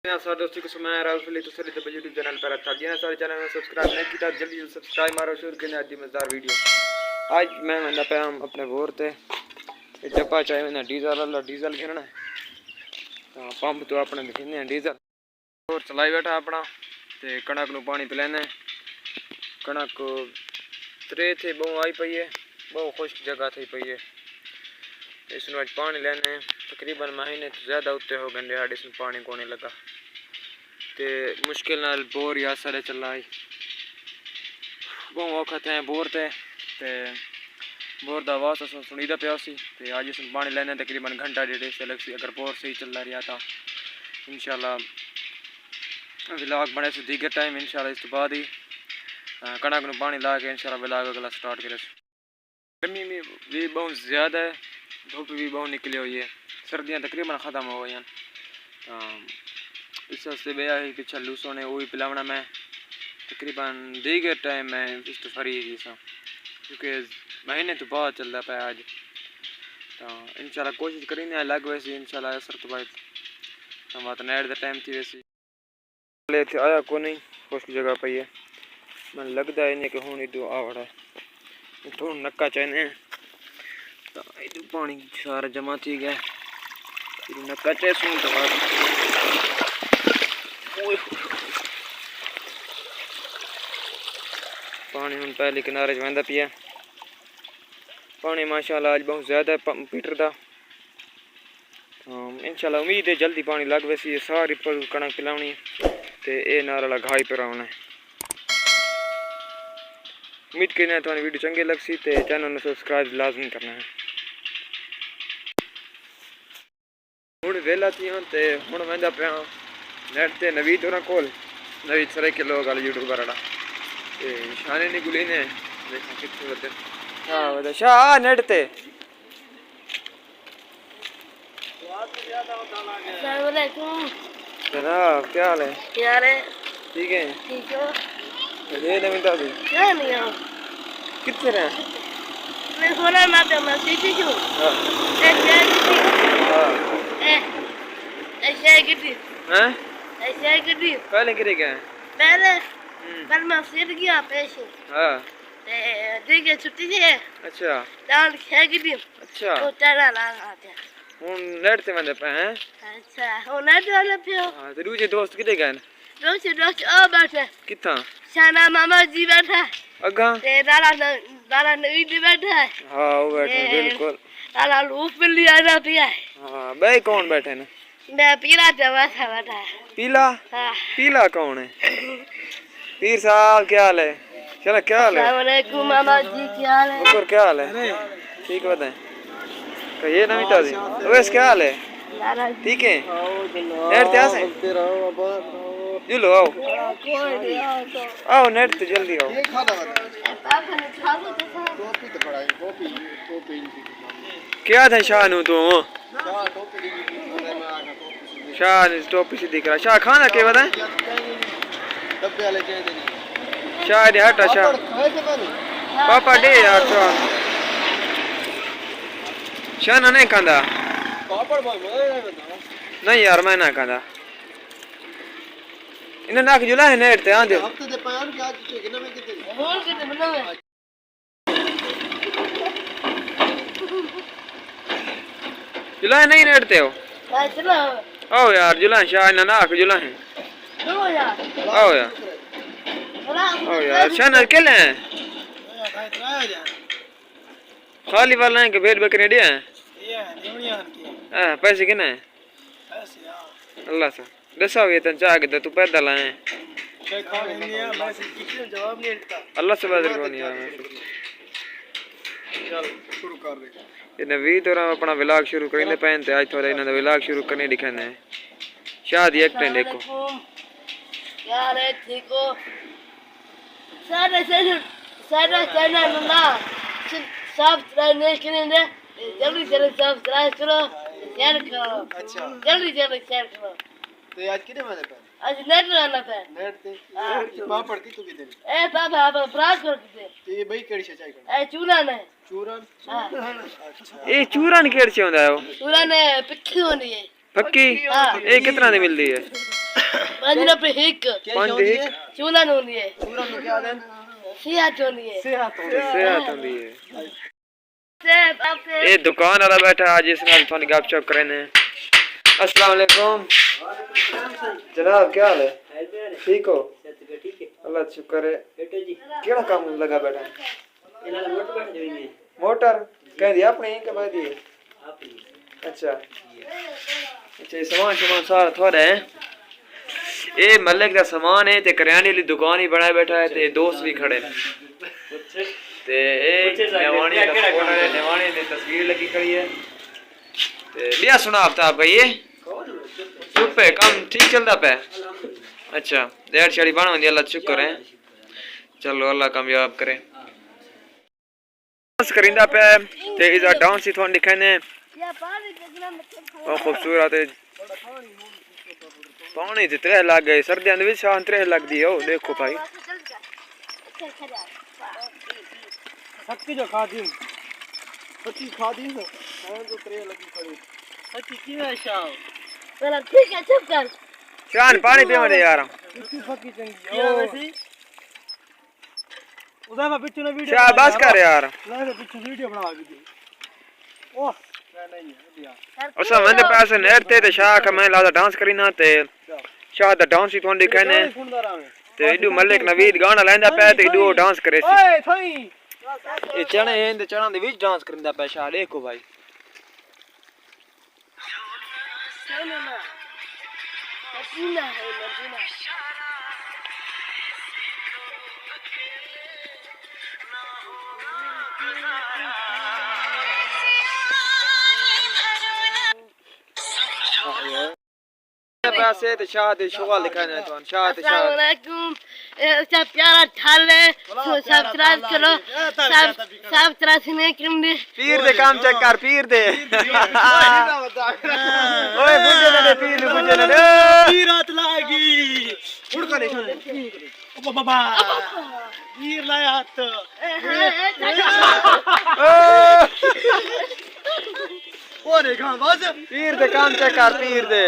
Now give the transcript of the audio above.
सारे दोस्तों को मैं राहुल तो सर यूट्यूब चैनल पर अच्छा जी सारे चैनल में सब्सक्राइब नहीं किया जल्दी सब्सक्राइब मारो शुरू करने आज मजेदार वीडियो। आज मैं मंदा पे हम अपने बोर ते डब्बा चाहिए ना डीजल घेरना तो पंप तो अपने दिखने डीजल बोर चलाई बैठा अपना ते कणक नु पानी पिलाने कणक त्रे थे बहु आई पई है बहु खुश्क जगह थी पई है इसमें आज पानी लेने तकरीबन महीने तो ज़्यादा उत्ते हो गए हाड़ इसमें पानी को नहीं लगा ते मुश्किल नाल बोर या सारे चलाई बहुत औखा थे बोर ते बोर का आवाज़ सुनीदा पिया सी ते आज इसमें पानी लेने तकरीबन घंटा डेढ़ से लग सी अगर बोर सही चल रहा था इंशाल्लाह व्लॉग बने से दीगर टाइम इंशाल्लाह इस बाद ही कणक में पानी ला के इंशाल्लाह व्लॉग अगला स्टार्ट करे। गर्मी में भी बहुत ज़्यादा है धूप भी बहुत निकली हुई है सर्दियाँ तकरीबन ख़त्म हो गई हैं इस वास्ते भैया ही पिछले लूसों ने वही पिलावना में तकरीबन दीगर टाइम में फिश तो फरी ही सा क्योंकि महीने तो बहुत चल रहा है आज तो इंशाल्लाह कोशिश करेंगे अलग वैसे इंशाल्लाह असर तो बाद हम बात नेट द टाइम थी वैसे ले थे आया को नहीं उसकी जगह पे है मन लगता है इन्हें कि हूँ नहीं तो आवड़ा थोड़ा नक्का चाहिए तो इधर पानी सारा जमा थी गया नक्का चाहिए सुन तो बाद पानी हम पहले किनारे वंदा पिया पानी माशाल्लाह आज बहुत ज़्यादा पीटर था इंशाल्लाह उम्मीद है जल्दी पानी लग वैसी सारी पर कणक पिलावनी ते ए नारा घाई पर आना है उम्मीद करना तो वीडियो चंगे लग सी ते चैनल में सब्सक्राइब लाजमी करना है हूँ वेला थी ते हूँ वंदा पिया नेट ते नवीद होना कोल नवीद सरे के लोग वाले यूट्यूबर आड़ा ते शाने ने गुली ने देखा कितने बदल हाँ बता शाह नेट ते जनाब क्या हाल है यार ठीक है ठीक हो ये नवीदा भी क्या नहीं हो कितने रहे मैं सोना मारता मैं सीधी क्यों हाँ ऐसे कितनी हैं ऐसे कितनी पहले गिरे गए पहले पर मैं सीध गया पैसे हाँ ठीक है छुट्टी से अच्छा डाल खे कितनी अच्छा तो चला ला आते हूँ नेट से मंदे पे हैं अच्छा हो ना डाल पियो हाँ तो दूसरे दोस्त कितने गए दोस्त आ बैठे कितना शाना मामा जी बैठा अगा ते दादा नवी जी बैठा है हाँ वो बैठे बिल्कुल दादा लूप में लिया ना पिया हाँ भाई कौन बैठे ना मैं पीला जमा था बैठा है पीला हाँ पीला कौन है पीर साहब क्या हाल है चलो क्या हाल है अस्सलामुअलैकुम मामा जी क्या हाल है ऊपर क्या हाल है ठीक बताएं कहिए नमिता जी वैसे क्या हाल है ठीक है नेट ते आसे जुलो आओ नेट ते जल्दी आओ क्या था शाह नु तू शाह ने टोपी से दिख रहा शाह खाना के बताएं शाह दे हटा शाह पापा दे यार शाह ना नहीं खांदा नहीं यार मैं ना खांदा इन्हें नाक जुला है नेट ते आंदे हफ्ते दे पान के आज कितना में कितने बोल के बनावे जुला नहीं नेट ते हो चलो आओ यार जुला शाह ना नाक जुला है दो यार आओ यार आओ यार शाह ना केले हैं खाली वाला है कि भेड़ बकरी दे हैं हां पैसे कितने हैं अल्लाह से दसा वेतन चाह के तू पैदल आए जवाब नहीं देता अल्लाह से बदल को नहीं आया चल शुरू कर दे ये नवीद और अपना व्लॉग शुरू करेंगे पहन ते आज थोड़ा इन्होंने व्लॉग शुरू करने दिखाने हैं शादी एक्टिंग देखो यार ठीक हो सारे चैनल ना सब्सक्राइब करेंगे जल्दी सब्सक्राइब करो शेयर करो अच्छा जल्दी शेयर करो तो आज कितने बजे पे आज नेट रहना पे नेट ते पापड़ की तू कितने ए पापा आप फ्राक कर कितने तो ये भाई केड़ी चाय कर ए चूरन है चूरन अच्छा ये चूरन केड़ से होंदा है वो चूरन पक्की होनी है पक्की ये कितना दी मिलदी है पंज रुपए हिक पंज हिक चूलन होंदी है पूरा नु क्या देन सेहत होंदी है सेहत होंदी है सेब आपसे ये दुकान वाला बैठा आज इस नाल थोड़ी गपशप करने। अस्सलाम वालेकुम जनाब, क्या हाल है? ठीक हो? अल्लाह शुक्र है। केड़ा काम लगा बैठा? मोटर कह दी अपनी के बाद दी? अच्छा अच्छा, सामान सारा थोड़ा है। ये मलिक का सामान है ते करियाने वाली दुकान ही बनाए बैठा है ते दोस्त भी खड़े ने ते नेवानी का फोटो है, नेवानी ने तस्वीर लगी खड़ी है ते लिया सुना आफ्ताब भाई ये चुप है, काम ठीक चलता पे? अच्छा देर शाड़ी बना दी, अल्लाह शुक्र है। चलो अल्लाह कामयाब करे। डांस करिंदा पे ते इजा डांस ही थोड़ा दिखाने या पानी कितना बहुत खूबसूरत है। पानी ते त्रे लग गए सर्दियां दे विच शान त्रे लगदी है। ओ देखो भाई सच्ची जो खादी सच्ची खादी तो है जो त्रे लगी खड़ी सच्ची की है शाम चलो ठीक है, चुप कर शान पानी पीवा दे यार। कितनी फकी चंगी ओ वैसी उधर मैं पीछे ना वीडियो शाह बस कर यार, नहीं मैं पीछे वीडियो बना वीडियो ओह नहीं है दिया उसा मैंने पैसे नेरते ते शाह का मैं लादा डांस करीना ते शाह दा डांस ही थोड़ी दिखाने ते इडू मलिक नवीद गाना लेंदा पे ते इडू डांस करे सी। ओए थई ये चने हैं ते चना दे विच डांस करिंदा पे शाह। देखो भाई ना पीना है ना पीना पैसे ते शाह दे शुगल दिखाने तो शाह ते शाह। अस्सलाम वालेकुम। अच्छा प्यारा ठाल है, सब्सक्राइब करो, सब तरह से नहीं करने पीर दे काम चेक कर, पीर दे ओए बुझे ना दे पीर नु बुझे ना दे रात लागी उड़का नहीं ओ बाबा वीर लाया हाथ ओ रे गां बस पीर दे काम चेक कर, पीर दे।